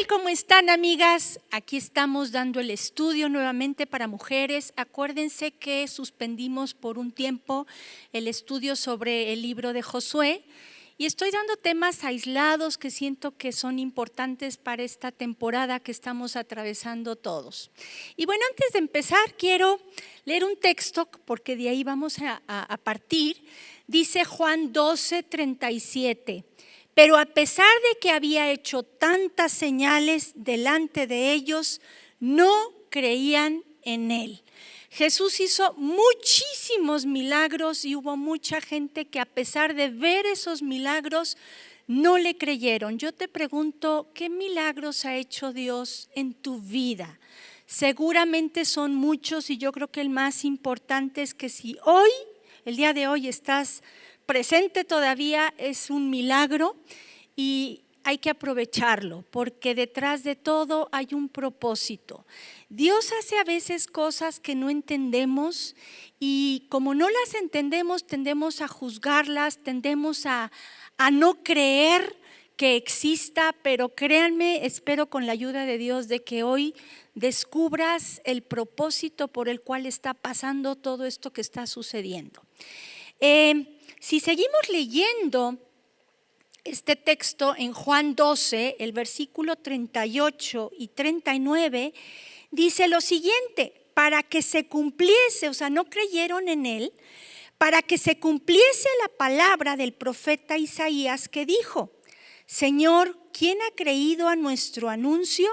tal? ¿Cómo están, amigas? Aquí estamos dando el estudio nuevamente para mujeres. Acuérdense que suspendimos por un tiempo el estudio sobre el libro de Josué y estoy dando temas aislados que siento que son importantes para esta temporada que estamos atravesando todos. Y bueno, antes de empezar quiero leer un texto porque de ahí vamos a partir. Dice Juan 12:37. Pero a pesar de que había hecho tantas señales delante de ellos, no creían en él. Jesús hizo muchísimos milagros y hubo mucha gente que a pesar de ver esos milagros no le creyeron. Yo te pregunto, ¿qué milagros ha hecho Dios en tu vida? Seguramente son muchos y yo creo que el más importante es que si hoy, el día de hoy estás presente todavía, es un milagro y hay que aprovecharlo porque detrás de todo hay un propósito. Dios hace a veces cosas que no entendemos y como no las entendemos tendemos a juzgarlas, tendemos a no creer que exista, pero créanme, espero con la ayuda de Dios de que hoy descubras el propósito por el cual está pasando todo esto que está sucediendo. Si seguimos leyendo este texto en Juan 12, el versículo 38 y 39, dice lo siguiente: para que se cumpliese, o sea, no creyeron en él, para que se cumpliese la palabra del profeta Isaías que dijo: Señor, ¿quién ha creído a nuestro anuncio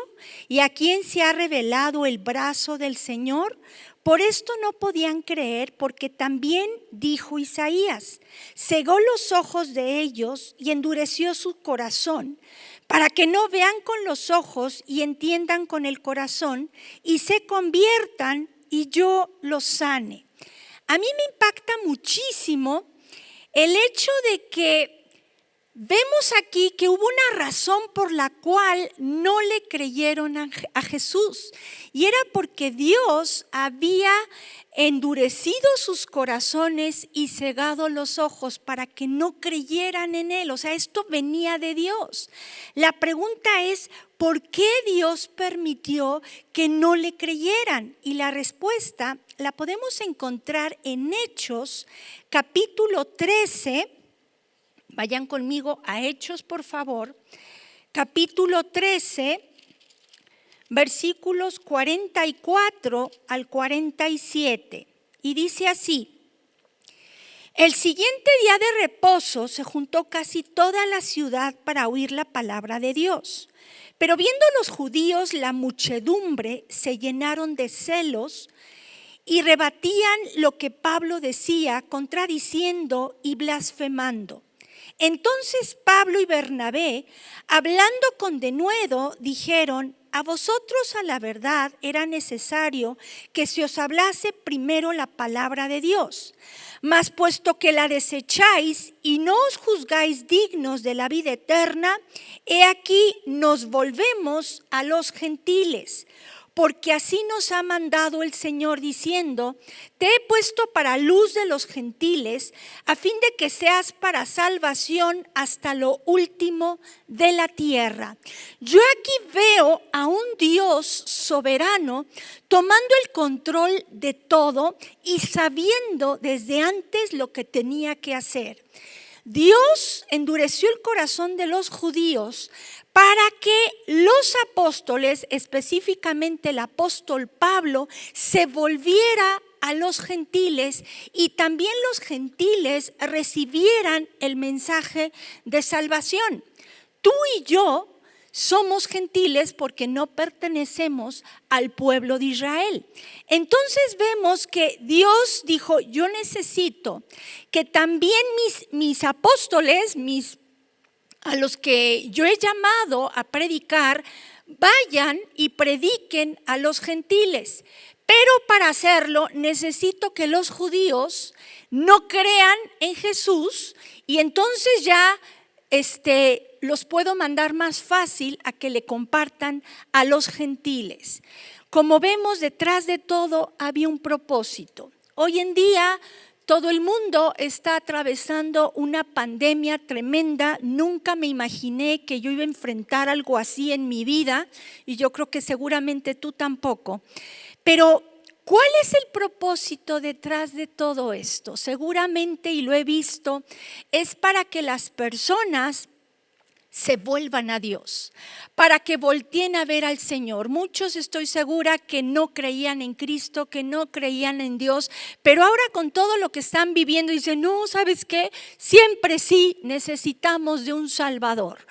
y a quién se ha revelado el brazo del Señor? Por esto no podían creer, porque también dijo Isaías: cegó los ojos de ellos y endureció su corazón, para que no vean con los ojos y entiendan con el corazón y se conviertan y yo los sane. A mí me impacta muchísimo el hecho de que vemos aquí que hubo una razón por la cual no le creyeron a Jesús y era porque Dios había endurecido sus corazones y cegado los ojos para que no creyeran en él. O sea, esto venía de Dios. La pregunta es, ¿por qué Dios permitió que no le creyeran? Y la respuesta la podemos encontrar en Hechos capítulo 13. Vayan conmigo a Hechos, por favor, capítulo 13, versículos 44 al 47. Y dice así: el siguiente día de reposo se juntó casi toda la ciudad para oír la palabra de Dios. Pero viendo los judíos la muchedumbre, se llenaron de celos y rebatían lo que Pablo decía, contradiciendo y blasfemando. Entonces Pablo y Bernabé, hablando con denuedo, dijeron: a vosotros a la verdad era necesario que se os hablase primero la palabra de Dios. Mas puesto que la desecháis y no os juzgáis dignos de la vida eterna, he aquí nos volvemos a los gentiles. Porque así nos ha mandado el Señor diciendo: te he puesto para luz de los gentiles, a fin de que seas para salvación hasta lo último de la tierra. Yo aquí veo a un Dios soberano tomando el control de todo y sabiendo desde antes lo que tenía que hacer. Dios endureció el corazón de los judíos para que los apóstoles, específicamente el apóstol Pablo, se volviera a los gentiles y también los gentiles recibieran el mensaje de salvación. Tú y yo somos gentiles porque no pertenecemos al pueblo de Israel. Entonces vemos que Dios dijo: yo necesito que también mis apóstoles, a los que yo he llamado a predicar, vayan y prediquen a los gentiles. Pero para hacerlo necesito que los judíos no crean en Jesús y entonces ya los puedo mandar más fácil a que le compartan a los gentiles. Como vemos, detrás de todo había un propósito. Hoy en día todo el mundo está atravesando una pandemia tremenda. Nunca me imaginé que yo iba a enfrentar algo así en mi vida y yo creo que seguramente tú tampoco. Pero ¿cuál es el propósito detrás de todo esto? Seguramente, y lo he visto, es para que las personas se vuelvan a Dios, para que volteen a ver al Señor. Muchos, estoy segura, que no creían en Cristo, que no creían en Dios, pero ahora con todo lo que están viviendo dicen, no, ¿sabes qué? Siempre sí necesitamos de un Salvador.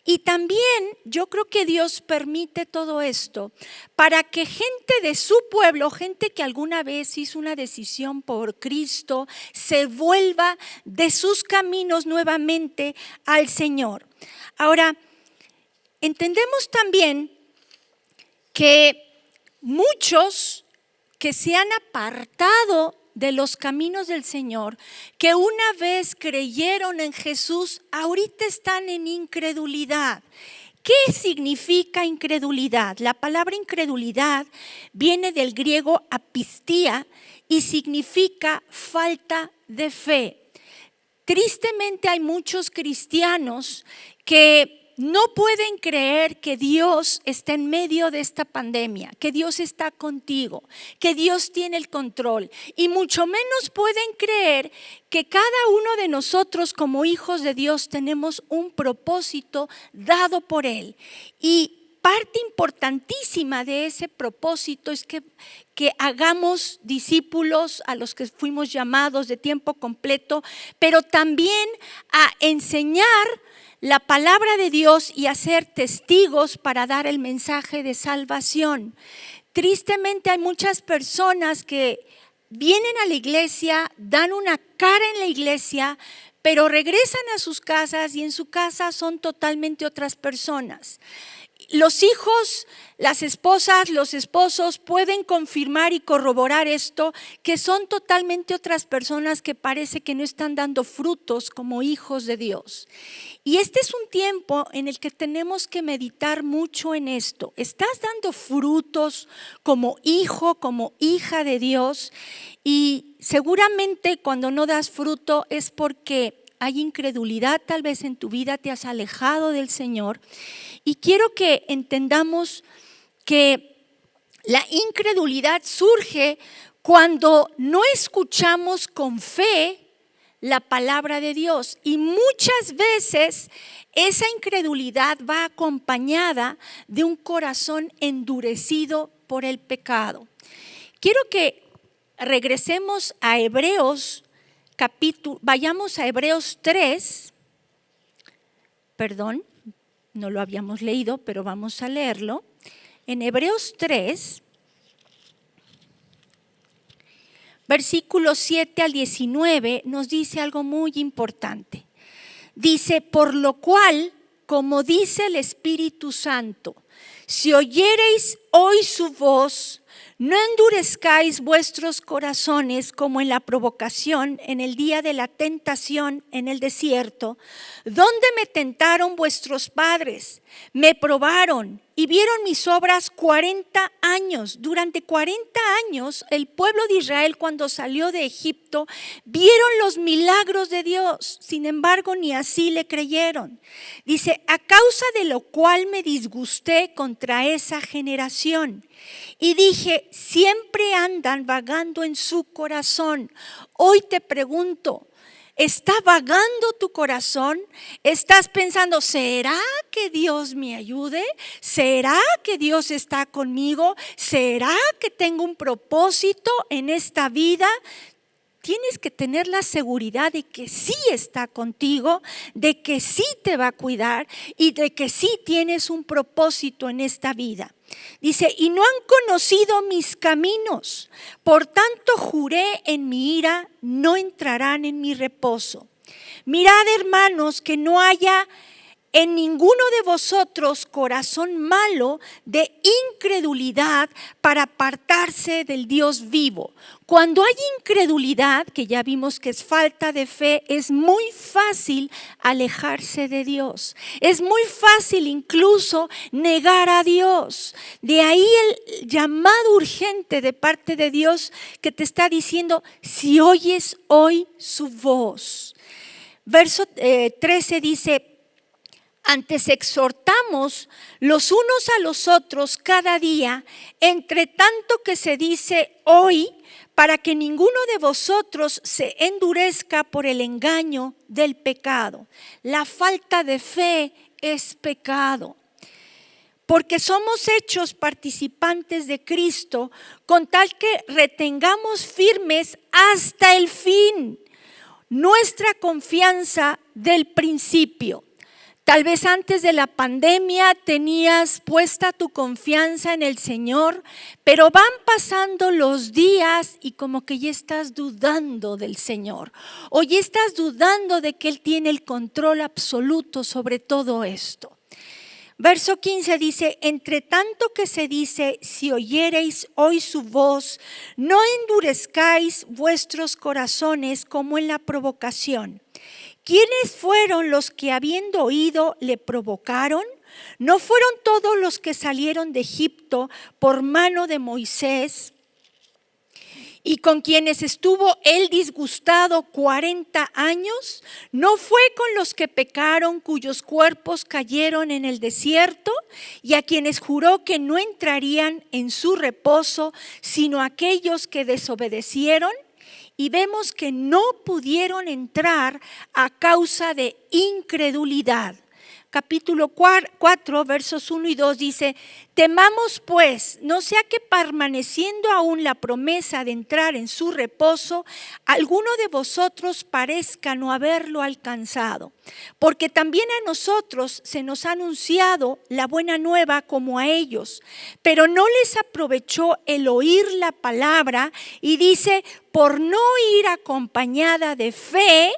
Y también yo creo que Dios permite todo esto para que gente de su pueblo, gente que alguna vez hizo una decisión por Cristo, se vuelva de sus caminos nuevamente al Señor. Ahora, entendemos también que muchos que se han apartado de los caminos del Señor, que una vez creyeron en Jesús, ahorita están en incredulidad. ¿Qué significa incredulidad? La palabra incredulidad viene del griego apistía y significa falta de fe. Tristemente hay muchos cristianos que no pueden creer que Dios está en medio de esta pandemia, que Dios está contigo, que Dios tiene el control. Y mucho menos pueden creer que cada uno de nosotros como hijos de Dios tenemos un propósito dado por Él. Y parte importantísima de ese propósito es que hagamos discípulos a los que fuimos llamados de tiempo completo, pero también a enseñar la palabra de Dios y a ser testigos para dar el mensaje de salvación. Tristemente hay muchas personas que vienen a la iglesia, dan una cara en la iglesia, pero regresan a sus casas y en su casa son totalmente otras personas. Los hijos, las esposas, los esposos pueden confirmar y corroborar esto, que son totalmente otras personas que parece que no están dando frutos como hijos de Dios. Y este es un tiempo en el que tenemos que meditar mucho en esto. ¿Estás dando frutos como hijo, como hija de Dios? Y seguramente cuando no das fruto es porque hay incredulidad, tal vez en tu vida te has alejado del Señor. Y quiero que entendamos que la incredulidad surge cuando no escuchamos con fe la palabra de Dios. Y muchas veces esa incredulidad va acompañada de un corazón endurecido por el pecado. Quiero que regresemos a Hebreos vayamos a Hebreos 3, perdón, no lo habíamos leído, pero vamos a leerlo. En Hebreos 3, versículos 7 al 19, nos dice algo muy importante. Dice, por lo cual, como dice el Espíritu Santo, si oyereis hoy su voz, no endurezcáis vuestros corazones como en la provocación en el día de la tentación en el desierto, donde me tentaron vuestros padres, me probaron y vieron mis obras 40 años. Durante 40 años el pueblo de Israel, cuando salió de Egipto, vieron los milagros de Dios. Sin embargo, ni así le creyeron. Dice, a causa de lo cual me disgusté contra esa generación. Y dije, siempre andan vagando en su corazón. Hoy te pregunto, ¿está vagando tu corazón? ¿Estás pensando, ¿será que Dios me ayude? ¿Será que Dios está conmigo? ¿Será que tengo un propósito en esta vida? Tienes que tener la seguridad de que sí está contigo, de que sí te va a cuidar y de que sí tienes un propósito en esta vida. Dice, y no han conocido mis caminos, por tanto juré en mi ira, no entrarán en mi reposo. Mirad, hermanos, que no haya en ninguno de vosotros corazón malo de incredulidad para apartarse del Dios vivo. Cuando hay incredulidad, que ya vimos que es falta de fe, es muy fácil alejarse de Dios. Es muy fácil incluso negar a Dios. De ahí el llamado urgente de parte de Dios que te está diciendo, si oyes hoy su voz. Verso 13 dice, antes exhortamos los unos a los otros cada día, entre tanto que se dice hoy, para que ninguno de vosotros se endurezca por el engaño del pecado. La falta de fe es pecado, porque somos hechos participantes de Cristo, con tal que retengamos firmes hasta el fin nuestra confianza del principio. Tal vez antes de la pandemia tenías puesta tu confianza en el Señor, pero van pasando los días y como que ya estás dudando del Señor, o ya estás dudando de que Él tiene el control absoluto sobre todo esto. Verso 15 dice, entre tanto que se dice, si oyereis hoy su voz, no endurezcáis vuestros corazones como en la provocación. ¿Quiénes fueron los que habiendo oído le provocaron? ¿No fueron todos los que salieron de Egipto por mano de Moisés y con quienes estuvo él disgustado 40 años? ¿No fue con los que pecaron cuyos cuerpos cayeron en el desierto y a quienes juró que no entrarían en su reposo, sino aquellos que desobedecieron? Y vemos que no pudieron entrar a causa de incredulidad. Capítulo 4, versos 1 y 2 dice, temamos pues, no sea que permaneciendo aún la promesa de entrar en su reposo, alguno de vosotros parezca no haberlo alcanzado. Porque también a nosotros se nos ha anunciado la buena nueva como a ellos, pero no les aprovechó el oír la palabra y dice, por no ir acompañada de fe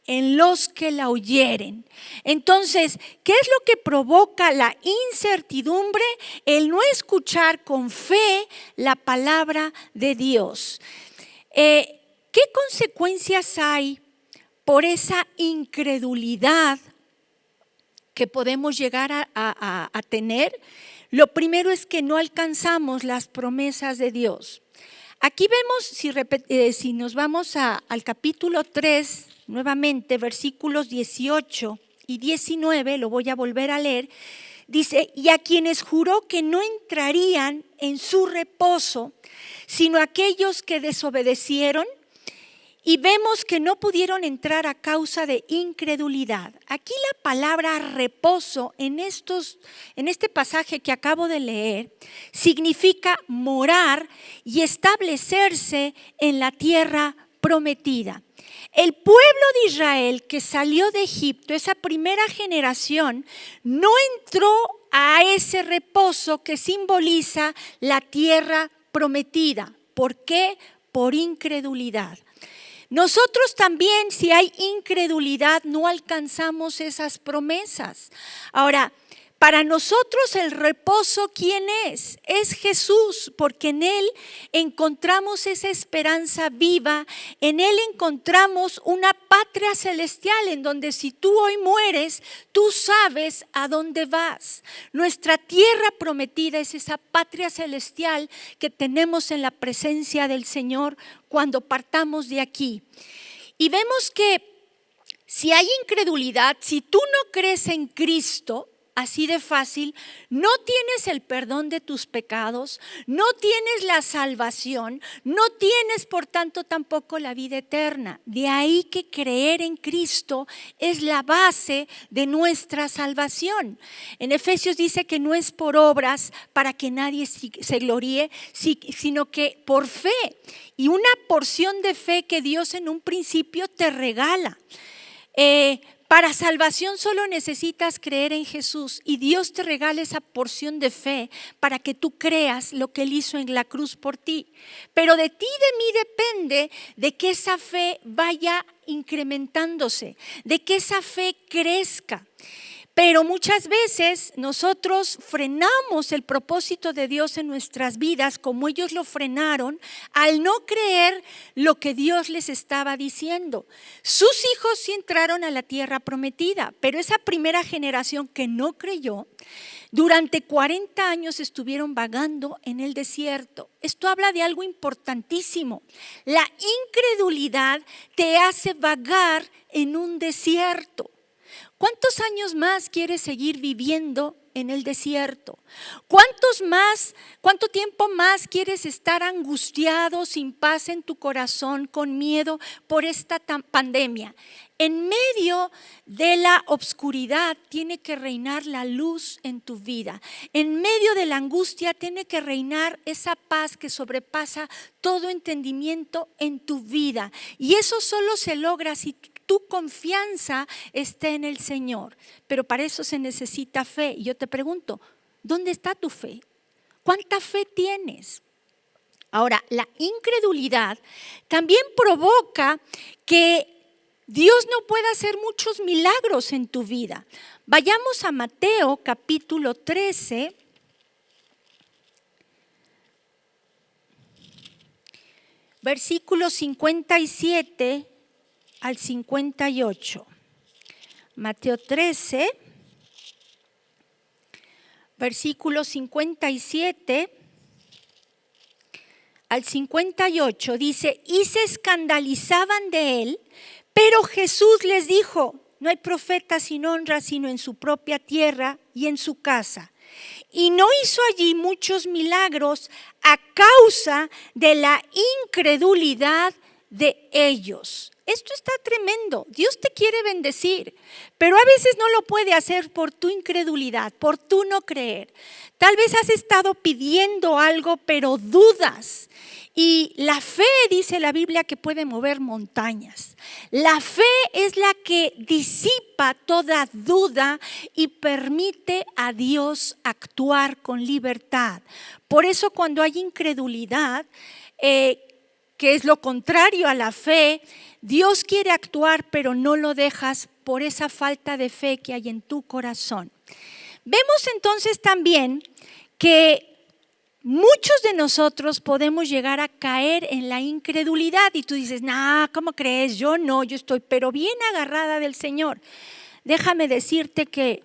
en los que la oyeren. Entonces, ¿qué es lo que provoca la incertidumbre? El no escuchar con fe la palabra de Dios. ¿Qué consecuencias hay por esa incredulidad que podemos llegar a tener? Lo primero es que no alcanzamos las promesas de Dios. Aquí vemos, si nos vamos al capítulo 3, nuevamente, versículos 18 y 19, lo voy a volver a leer, dice, y a quienes juró que no entrarían en su reposo, sino aquellos que desobedecieron, y vemos que no pudieron entrar a causa de incredulidad. Aquí la palabra reposo en este pasaje que acabo de leer significa morar y establecerse en la tierra prometida. El pueblo de Israel que salió de Egipto, esa primera generación, no entró a ese reposo que simboliza la tierra prometida. ¿Por qué? Por incredulidad. Nosotros también, si hay incredulidad, no alcanzamos esas promesas. Ahora, para nosotros el reposo, ¿quién es? Es Jesús, porque en Él encontramos esa esperanza viva, en Él encontramos una patria celestial, en donde si tú hoy mueres, tú sabes a dónde vas. Nuestra tierra prometida es esa patria celestial que tenemos en la presencia del Señor cuando partamos de aquí. Y vemos que si hay incredulidad, si tú no crees en Cristo, así de fácil, no tienes el perdón de tus pecados, no tienes la salvación, no tienes por tanto tampoco la vida eterna. De ahí que creer en Cristo es la base de nuestra salvación. En Efesios dice que no es por obras para que nadie se gloríe, sino que por fe y una porción de fe que Dios en un principio te regala. Para salvación solo necesitas creer en Jesús y Dios te regala esa porción de fe para que tú creas lo que Él hizo en la cruz por ti. Pero de ti y de mí depende de que esa fe vaya incrementándose, de que esa fe crezca. Pero muchas veces nosotros frenamos el propósito de Dios en nuestras vidas como ellos lo frenaron al no creer lo que Dios les estaba diciendo. Sus hijos sí entraron a la tierra prometida, pero esa primera generación que no creyó, durante 40 años estuvieron vagando en el desierto. Esto habla de algo importantísimo. La incredulidad te hace vagar en un desierto. ¿Cuántos años más quieres seguir viviendo en el desierto? ¿Cuánto tiempo más quieres estar angustiado, sin paz en tu corazón, con miedo por esta pandemia? En medio de la oscuridad tiene que reinar la luz en tu vida. En medio de la angustia tiene que reinar esa paz que sobrepasa todo entendimiento en tu vida. Y eso solo se logra si tu confianza esté en el Señor. Pero para eso se necesita fe. Y yo te pregunto, ¿dónde está tu fe? ¿Cuánta fe tienes? Ahora, la incredulidad también provoca que Dios no pueda hacer muchos milagros en tu vida. Vayamos a Mateo capítulo 13. Versículos 57 al 58. Mateo 13, versículos 57 al 58, dice: y se escandalizaban de él, pero Jesús les dijo: no hay profeta sin honra sino en su propia tierra y en su casa. Y no hizo allí muchos milagros a causa de la incredulidad de ellos. Esto está tremendo. Dios te quiere bendecir, pero a veces no lo puede hacer por tu incredulidad, por tu no creer. Tal vez has estado pidiendo algo, pero dudas. Y la fe, dice la Biblia, que puede mover montañas. La fe es la que disipa toda duda y permite a Dios actuar con libertad. Por eso cuando hay incredulidad, que es lo contrario a la fe, Dios quiere actuar, pero no lo dejas por esa falta de fe que hay en tu corazón. Vemos entonces también que muchos de nosotros podemos llegar a caer en la incredulidad y tú dices: no, ¿cómo crees? Yo no, yo estoy pero bien agarrada del Señor. Déjame decirte que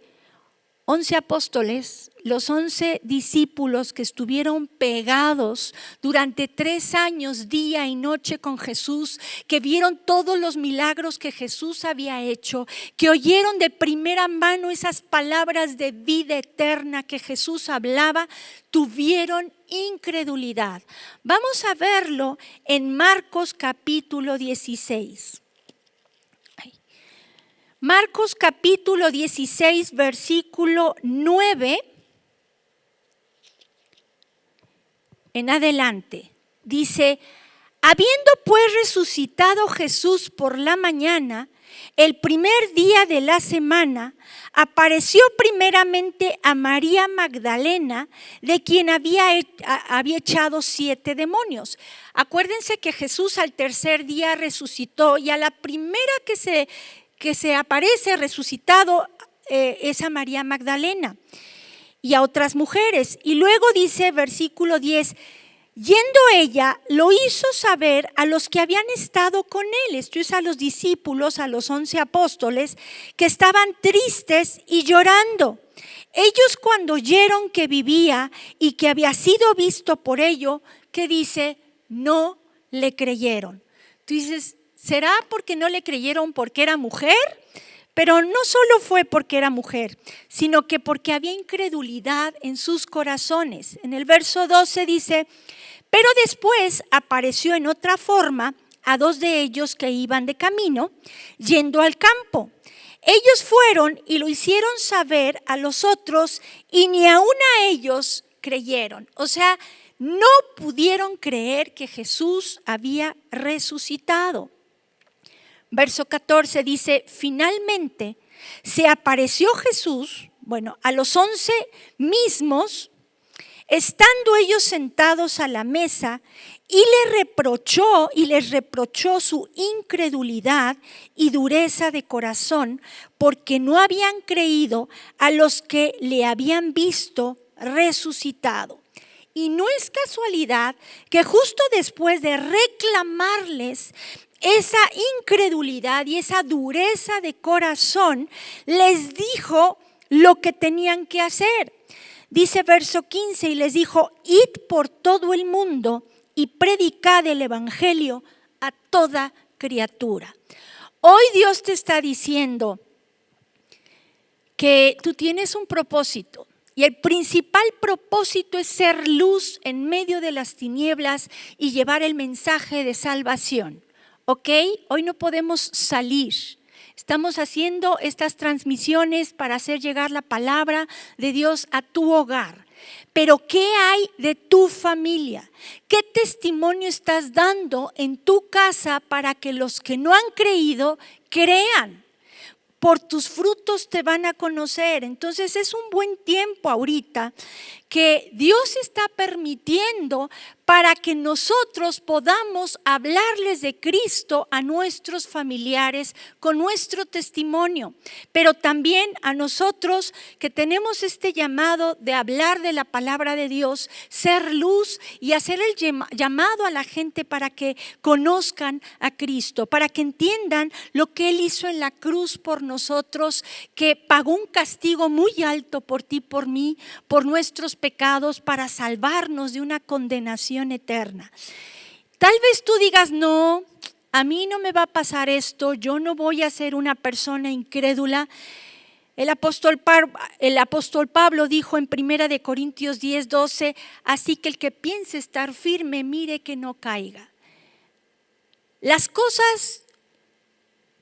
11 apóstoles, los 11 discípulos que estuvieron pegados durante 3 años, día y noche con Jesús, que vieron todos los milagros que Jesús había hecho, que oyeron de primera mano esas palabras de vida eterna que Jesús hablaba, tuvieron incredulidad. Vamos a verlo en Marcos capítulo 16. Marcos capítulo 16, versículo 9 en adelante. Dice: habiendo pues resucitado Jesús por la mañana, el primer día de la semana, apareció primeramente a María Magdalena, de quien había echado 7 demonios. Acuérdense que Jesús al tercer día resucitó y a la primera que se aparece resucitado es a María Magdalena y a otras mujeres. Y luego dice versículo 10, yendo ella lo hizo saber a los que habían estado con él, esto es a los discípulos, a los 11 apóstoles, que estaban tristes y llorando. Ellos cuando oyeron que vivía y que había sido visto por ello, que dice, no le creyeron. Tú dices, ¿será porque no le creyeron porque era mujer? Pero no solo fue porque era mujer, sino que porque había incredulidad en sus corazones. En el verso 12 dice, pero después apareció en otra forma a 2 de ellos que iban de camino, yendo al campo. Ellos fueron y lo hicieron saber a los otros y ni aun a ellos creyeron. O sea, no pudieron creer que Jesús había resucitado. Verso 14 dice, finalmente se apareció Jesús, a los 11 mismos Estando ellos sentados a la mesa, y les reprochó su incredulidad y dureza de corazón, porque no habían creído a los que le habían visto resucitado. Y no es casualidad que justo después de reclamarles esa incredulidad y esa dureza de corazón, les dijo lo que tenían que hacer. Dice verso 15, y les dijo: id por todo el mundo y predicad el evangelio a toda criatura. Hoy Dios te está diciendo que tú tienes un propósito. Y el principal propósito es ser luz en medio de las tinieblas y llevar el mensaje de salvación. ¿Ok? Hoy no podemos salir. Estamos haciendo estas transmisiones para hacer llegar la palabra de Dios a tu hogar. Pero ¿qué hay de tu familia? ¿Qué testimonio estás dando en tu casa para que los que no han creído crean? Por tus frutos te van a conocer. Entonces es un buen tiempo ahorita que Dios está permitiendo para que nosotros podamos hablarles de Cristo a nuestros familiares con nuestro testimonio, pero también a nosotros que tenemos este llamado de hablar de la palabra de Dios, ser luz y hacer el llamado a la gente para que conozcan a Cristo, para que entiendan lo que Él hizo en la cruz por nosotros, que pagó un castigo muy alto por ti, por mí, por nuestros pecados, para salvarnos de una condenación eterna. Tal vez tú digas: no, a mí no me va a pasar esto, yo no voy a ser una persona incrédula. El apóstol Pablo dijo en 1 Corintios 10:12: así que el que piense estar firme, mire que no caiga. Las cosas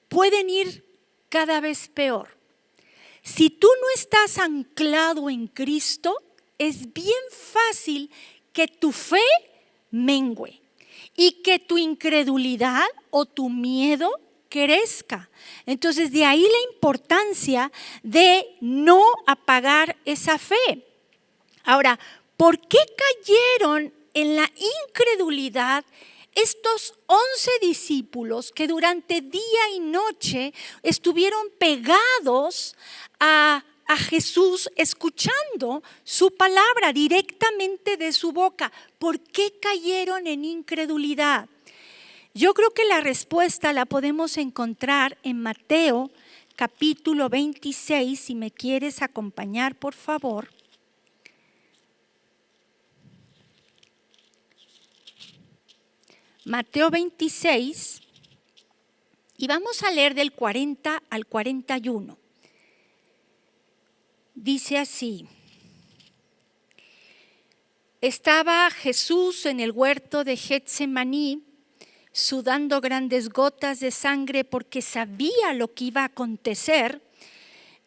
pueden ir cada vez peor. Si tú no estás anclado en Cristo, es bien fácil que tu fe mengüe y que tu incredulidad o tu miedo crezca. Entonces, de ahí la importancia de no apagar esa fe. Ahora, ¿por qué cayeron en la incredulidad estos 11 discípulos que durante día y noche estuvieron pegados a Jesús, escuchando su palabra directamente de su boca? ¿Por qué cayeron en incredulidad? Yo creo que la respuesta la podemos encontrar en Mateo capítulo 26, si me quieres acompañar, por favor. Mateo 26, y vamos a leer del 40 al 41. Dice así: estaba Jesús en el huerto de Getsemaní, sudando grandes gotas de sangre porque sabía lo que iba a acontecer.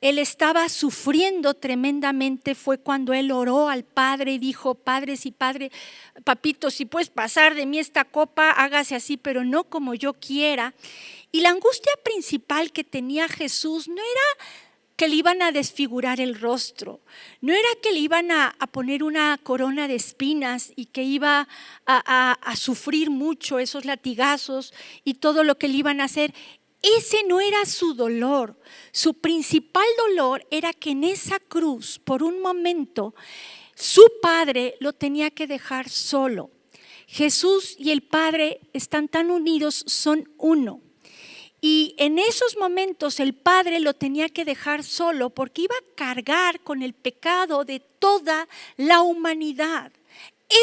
Él estaba sufriendo tremendamente. Fue cuando él oró al Padre y dijo: papito, si puedes pasar de mí esta copa, hágase así, pero no como yo quiera. Y la angustia principal que tenía Jesús no era que le iban a desfigurar el rostro, no era que le iban a poner una corona de espinas y que iba a sufrir mucho esos latigazos y todo lo que le iban a hacer. Ese no era su dolor. Su principal dolor era que en esa cruz, por un momento, su Padre lo tenía que dejar solo. Jesús y el Padre están tan unidos, son uno. Y en esos momentos el Padre lo tenía que dejar solo porque iba a cargar con el pecado de toda la humanidad.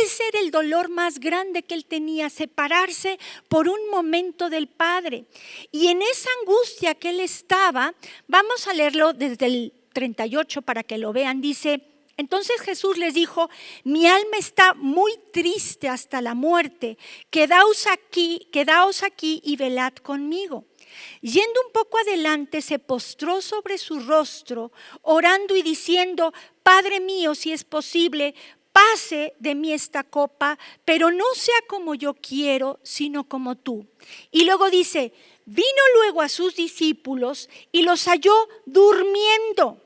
Ese era el dolor más grande que él tenía, separarse por un momento del Padre. Y en esa angustia que él estaba, vamos a leerlo desde el 38 para que lo vean. Dice: entonces Jesús les dijo: mi alma está muy triste hasta la muerte, quedaos aquí y velad conmigo. Yendo un poco adelante, se postró sobre su rostro, orando y diciendo: Padre mío, si es posible, pase de mí esta copa, pero no sea como yo quiero, sino como tú. Y luego dice: vino luego a sus discípulos y los halló durmiendo.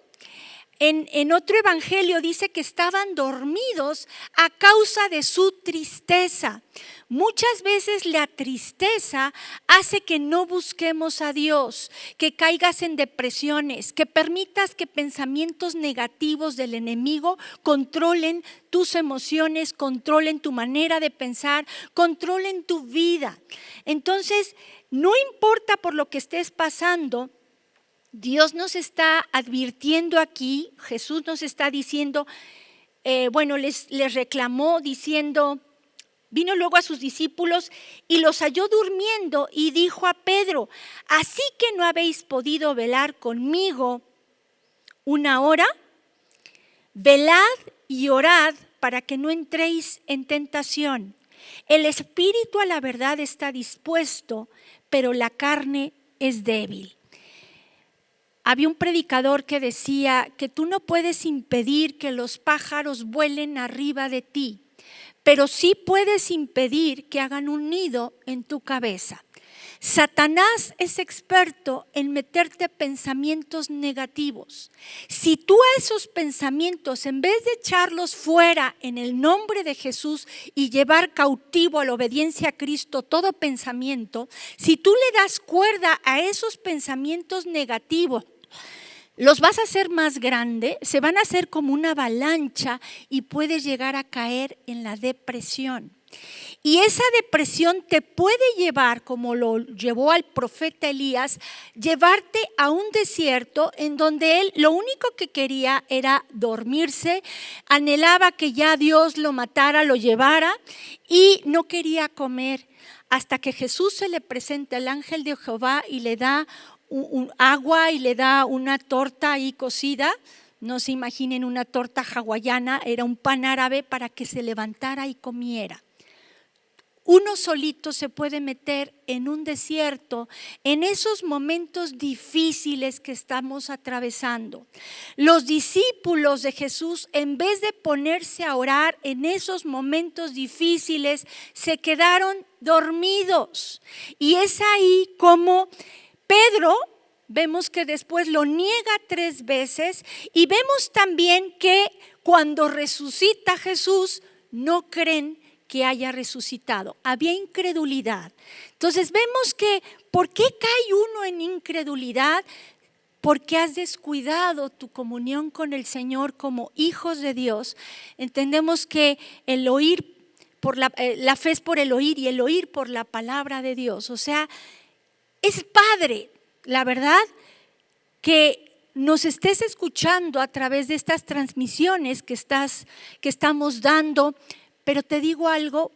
En otro evangelio dice que estaban dormidos a causa de su tristeza. Muchas veces la tristeza hace que no busquemos a Dios, que caigas en depresiones, que permitas que pensamientos negativos del enemigo controlen tus emociones, controlen tu manera de pensar, controlen tu vida. Entonces, no importa por lo que estés pasando, Dios nos está advirtiendo aquí, Jesús nos está diciendo, les reclamó diciendo, vino luego a sus discípulos y los halló durmiendo y dijo a Pedro, ¿así que no habéis podido velar conmigo una hora? Velad y orad para que no entréis en tentación. El espíritu a la verdad está dispuesto, pero la carne es débil. Había un predicador que decía que tú no puedes impedir que los pájaros vuelen arriba de ti, pero sí puedes impedir que hagan un nido en tu cabeza. Satanás es experto en meterte pensamientos negativos. Si tú a esos pensamientos, en vez de echarlos fuera en el nombre de Jesús y llevar cautivo a la obediencia a Cristo todo pensamiento, si tú le das cuerda a esos pensamientos negativos, los vas a hacer más grande, se van a hacer como una avalancha y puedes llegar a caer en la depresión. Y esa depresión te puede llevar, como lo llevó al profeta Elías, llevarte a un desierto en donde él lo único que quería era dormirse, anhelaba que ya Dios lo matara, lo llevara y no quería comer. Hasta que Jesús se le presenta el ángel de Jehová y le da agua y le da una torta ahí cocida. No se imaginen una torta hawaiana, era un pan árabe para que se levantara y comiera. Uno solito se puede meter en un desierto en esos momentos difíciles que estamos atravesando. Los discípulos de Jesús, en vez de ponerse a orar en esos momentos difíciles, se quedaron dormidos. Y es ahí como Pedro, vemos que después lo niega 3 veces y vemos también que cuando resucita Jesús no creen que haya resucitado. Había incredulidad. Entonces vemos que ¿por qué cae uno en incredulidad? Porque has descuidado tu comunión con el Señor como hijos de Dios. Entendemos que el oír por la fe es por el oír y el oír por la palabra de Dios. O sea, es padre, la verdad, que nos estés escuchando a través de estas transmisiones que estamos dando, pero te digo algo,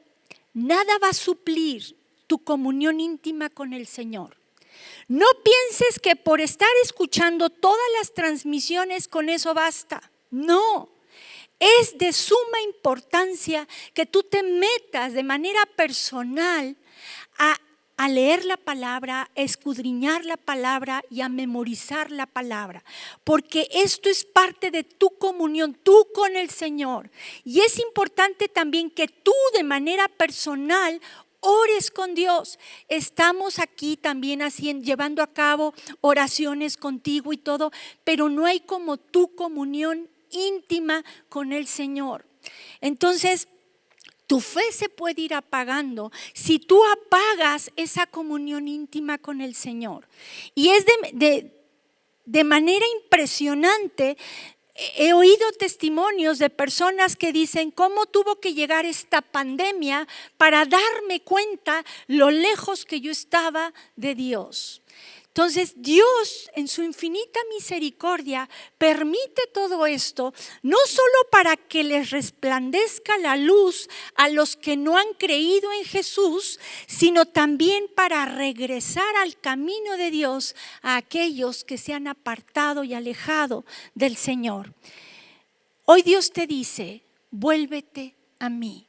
nada va a suplir tu comunión íntima con el Señor. No pienses que por estar escuchando todas las transmisiones con eso basta. No, es de suma importancia que tú te metas de manera personal a leer la palabra, a escudriñar la palabra y a memorizar la palabra, porque esto es parte de tu comunión, tú con el Señor. Y es importante también que tú de manera personal ores con Dios. Estamos aquí también llevando a cabo oraciones contigo y todo, pero no hay como tu comunión íntima con el Señor. Entonces, tu fe se puede ir apagando si tú apagas esa comunión íntima con el Señor. Y es de manera impresionante. He oído testimonios de personas que dicen cómo tuvo que llegar esta pandemia para darme cuenta lo lejos que yo estaba de Dios. Entonces Dios en su infinita misericordia permite todo esto, no solo para que les resplandezca la luz a los que no han creído en Jesús, sino también para regresar al camino de Dios a aquellos que se han apartado y alejado del Señor. Hoy Dios te dice, vuélvete a mí.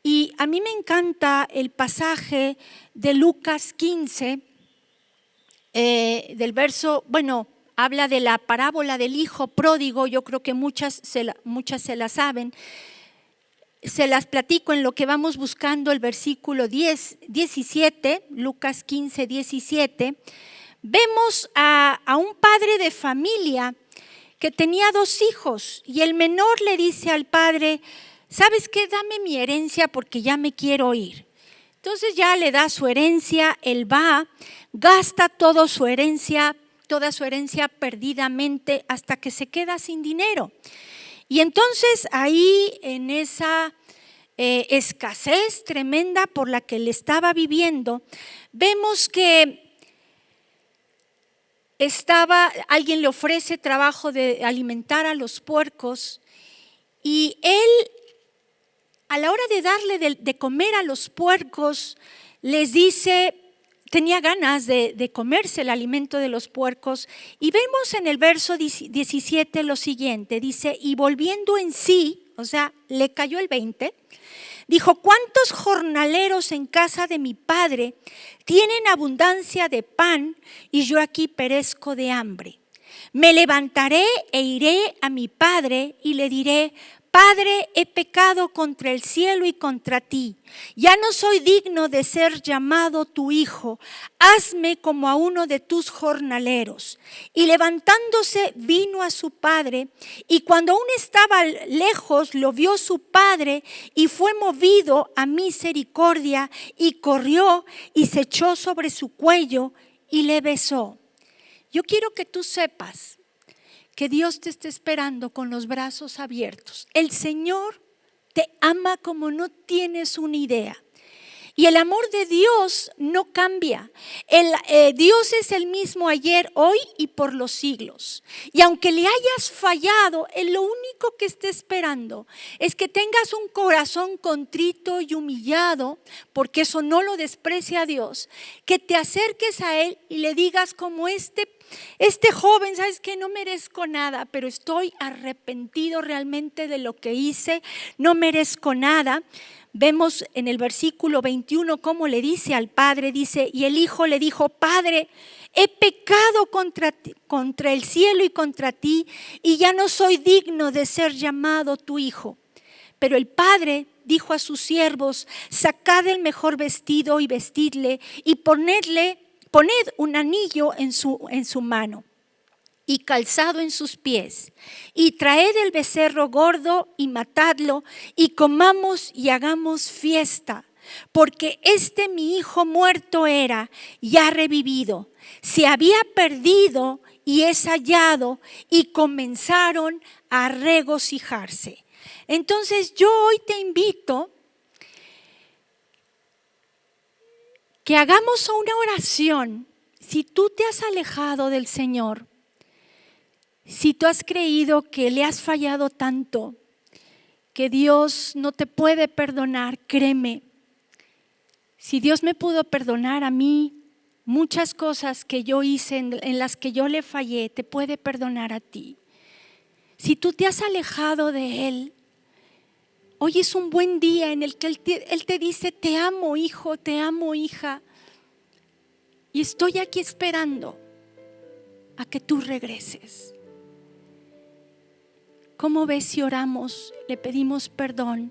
Y a mí me encanta el pasaje de Lucas 15, del verso, habla de la parábola del hijo pródigo. Yo creo que muchas se la saben. Se las platico en lo que vamos buscando el versículo 17, Lucas 15, 17. Vemos a un padre de familia que tenía 2 hijos y el menor le dice al padre: ¿sabes qué? Dame mi herencia porque ya me quiero ir. Entonces ya le da su herencia, él va, gasta toda su herencia perdidamente hasta que se queda sin dinero. Y entonces ahí en esa escasez tremenda por la que él estaba viviendo, vemos que alguien le ofrece trabajo de alimentar a los puercos y él, a la hora de darle de comer a los puercos, les dice, tenía ganas de comerse el alimento de los puercos, y vemos en el verso 17 lo siguiente, dice: y volviendo en sí, o sea, le cayó el 20, dijo: ¿cuántos jornaleros en casa de mi padre tienen abundancia de pan y yo aquí perezco de hambre? Me levantaré e iré a mi padre y le diré: Padre, he pecado contra el cielo y contra ti. Ya no soy digno de ser llamado tu hijo. Hazme como a uno de tus jornaleros. Y levantándose vino a su padre, y cuando aún estaba lejos lo vio su padre y fue movido a misericordia y corrió y se echó sobre su cuello y le besó. Yo quiero que tú sepas que Dios te está esperando con los brazos abiertos. El Señor te ama como no tienes una idea. Y el amor de Dios no cambia. Dios es el mismo ayer, hoy y por los siglos. Y aunque le hayas fallado, lo único que está esperando es que tengas un corazón contrito y humillado, porque eso no lo desprecia a Dios, que te acerques a Él y le digas como este joven: ¿sabes qué? No merezco nada, pero estoy arrepentido realmente de lo que hice, no merezco nada. Vemos en el versículo 21 cómo le dice al padre, dice: y el hijo le dijo: Padre, he pecado contra el cielo y contra ti, y ya no soy digno de ser llamado tu hijo. Pero el padre dijo a sus siervos: sacad el mejor vestido y vestidle, y poned un anillo en su mano y calzado en sus pies, y traed el becerro gordo y matadlo, y comamos y hagamos fiesta, porque mi hijo muerto era y ha revivido, se había perdido y es hallado, y comenzaron a regocijarse. Entonces yo hoy te invito que hagamos una oración. Si tú te has alejado del Señor, si tú has creído que le has fallado tanto, que Dios no te puede perdonar, créeme, si Dios me pudo perdonar a mí muchas cosas que yo hice, en las que yo le fallé, te puede perdonar a ti. Si tú te has alejado de Él, hoy es un buen día en el que Él te dice: te amo, hijo, te amo, hija, y estoy aquí esperando a que tú regreses. ¿Cómo ves si oramos, le pedimos perdón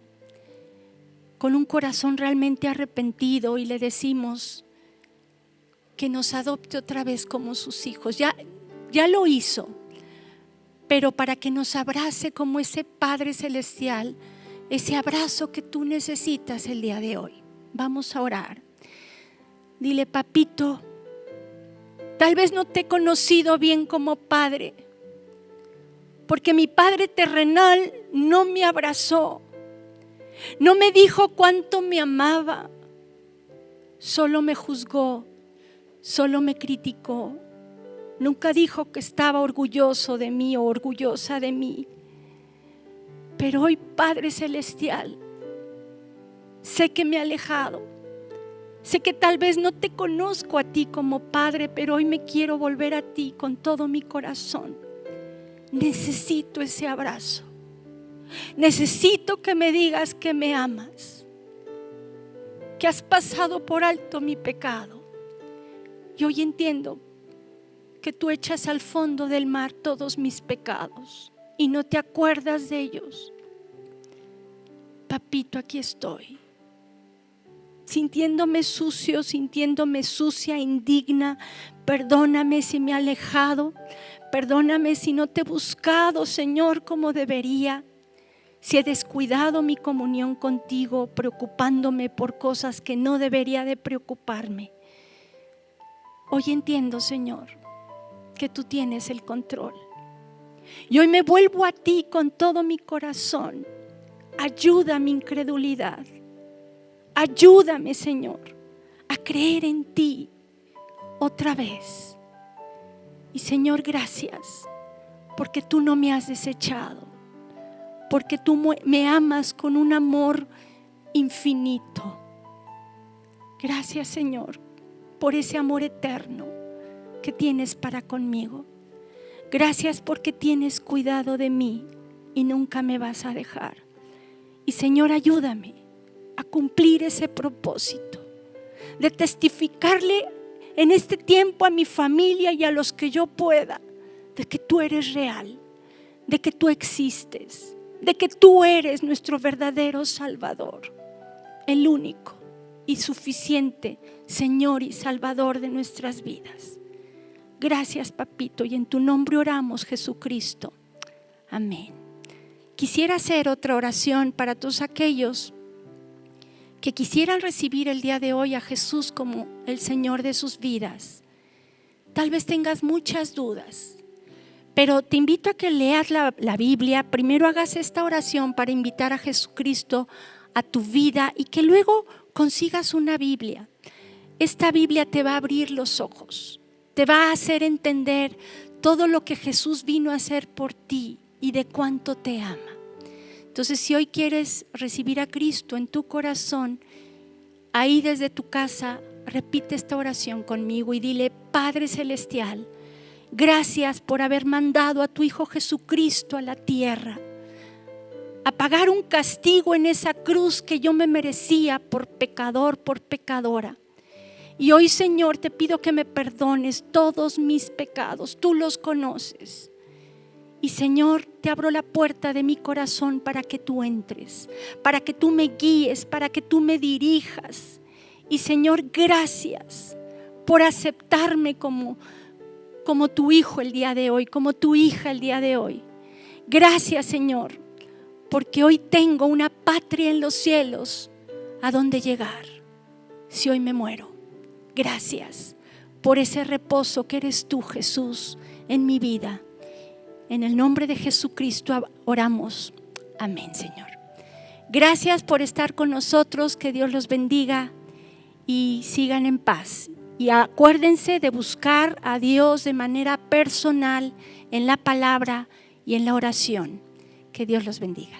con un corazón realmente arrepentido y le decimos que nos adopte otra vez como sus hijos? Ya lo hizo, pero para que nos abrace como ese Padre Celestial, ese abrazo que tú necesitas el día de hoy. Vamos a orar. Dile: papito, tal vez no te he conocido bien como padre, porque mi padre terrenal no me abrazó, no me dijo cuánto me amaba, solo me juzgó, solo me criticó. Nunca dijo que estaba orgulloso de mí o orgullosa de mí. Pero hoy, Padre Celestial, sé que me he alejado. Sé que tal vez no te conozco a ti como Padre, pero hoy me quiero volver a ti con todo mi corazón. Necesito ese abrazo. Necesito que me digas que me amas, que has pasado por alto mi pecado. Y hoy entiendo que tú echas al fondo del mar todos mis pecados y no te acuerdas de ellos. Papito, aquí estoy, sintiéndome sucio, sintiéndome sucia, indigna. Perdóname si me he alejado, Perdóname si no te he buscado, Señor, como debería. Si he descuidado mi comunión contigo, preocupándome por cosas que no debería de preocuparme. Hoy entiendo, Señor, que tú tienes el control. Y hoy me vuelvo a ti con todo mi corazón. Ayuda mi incredulidad. Ayúdame, Señor, a creer en ti otra vez. Y Señor, gracias, porque tú no me has desechado, porque tú me amas con un amor infinito. Gracias, Señor, por ese amor eterno que tienes para conmigo. Gracias porque tienes cuidado de mí y nunca me vas a dejar. Y Señor, ayúdame a cumplir ese propósito de testificarle en este tiempo a mi familia y a los que yo pueda de que tú eres real, de que tú existes, de que tú eres nuestro verdadero Salvador, el único y suficiente Señor y Salvador de nuestras vidas. Gracias, papito, y en tu nombre oramos, Jesucristo. Amén. Quisiera hacer otra oración para todos aquellos que quisieran recibir el día de hoy a Jesús como el Señor de sus vidas. Tal vez tengas muchas dudas, pero te invito a que leas la Biblia. Primero hagas esta oración para invitar a Jesucristo a tu vida y que luego consigas una Biblia. Esta Biblia te va a abrir los ojos, te va a hacer entender todo lo que Jesús vino a hacer por ti y de cuánto te ama. Entonces, si hoy quieres recibir a Cristo en tu corazón, ahí desde tu casa, repite esta oración conmigo y dile: Padre Celestial, gracias por haber mandado a tu Hijo Jesucristo a la tierra, a pagar un castigo en esa cruz que yo me merecía por pecador, por pecadora. Y hoy, Señor, te pido que me perdones todos mis pecados, tú los conoces. Y Señor, te abro la puerta de mi corazón para que tú entres, para que tú me guíes, para que tú me dirijas. Y Señor, gracias por aceptarme como tu hijo el día de hoy, como tu hija el día de hoy. Gracias, Señor, porque hoy tengo una patria en los cielos a donde llegar si hoy me muero. Gracias por ese reposo que eres tú, Jesús, en mi vida. En el nombre de Jesucristo oramos. Amén, Señor. Gracias por estar con nosotros. Que Dios los bendiga y sigan en paz. Y acuérdense de buscar a Dios de manera personal en la palabra y en la oración. Que Dios los bendiga.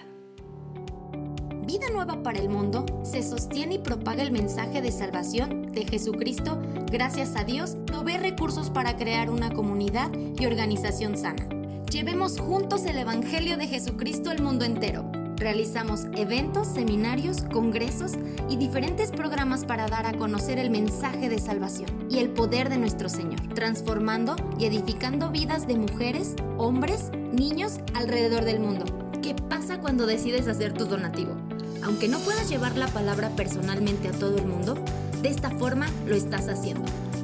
Vida Nueva para el Mundo se sostiene y propaga el mensaje de salvación de Jesucristo. Gracias a Dios, provee recursos para crear una comunidad y organización sana. Llevemos juntos el Evangelio de Jesucristo al mundo entero. Realizamos eventos, seminarios, congresos y diferentes programas para dar a conocer el mensaje de salvación y el poder de nuestro Señor, transformando y edificando vidas de mujeres, hombres, niños alrededor del mundo. ¿Qué pasa cuando decides hacer tu donativo? Aunque no puedas llevar la palabra personalmente a todo el mundo, de esta forma lo estás haciendo.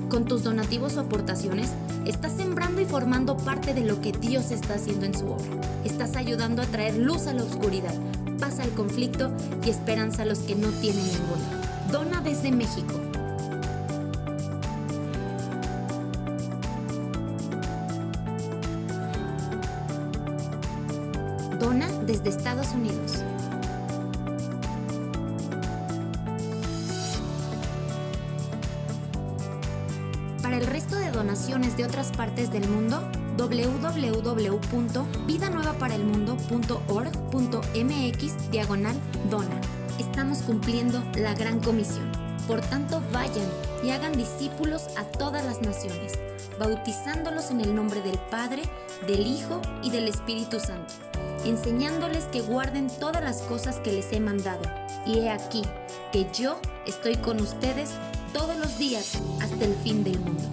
Con tus donativos o aportaciones, estás sembrando y formando parte de lo que Dios está haciendo en su obra. Estás ayudando a traer luz a la oscuridad, paz al conflicto y esperanza a los que no tienen ninguna. Dona desde México. Dona desde Estados Unidos. Para el resto de donaciones de otras partes del mundo, www.vidanuevaparaelmundo.org.mx/dona. Estamos cumpliendo la gran comisión. Por tanto, vayan y hagan discípulos a todas las naciones, bautizándolos en el nombre del Padre, del Hijo y del Espíritu Santo, enseñándoles que guarden todas las cosas que les he mandado. Y he aquí que yo estoy con ustedes todos los días hasta el fin del mundo.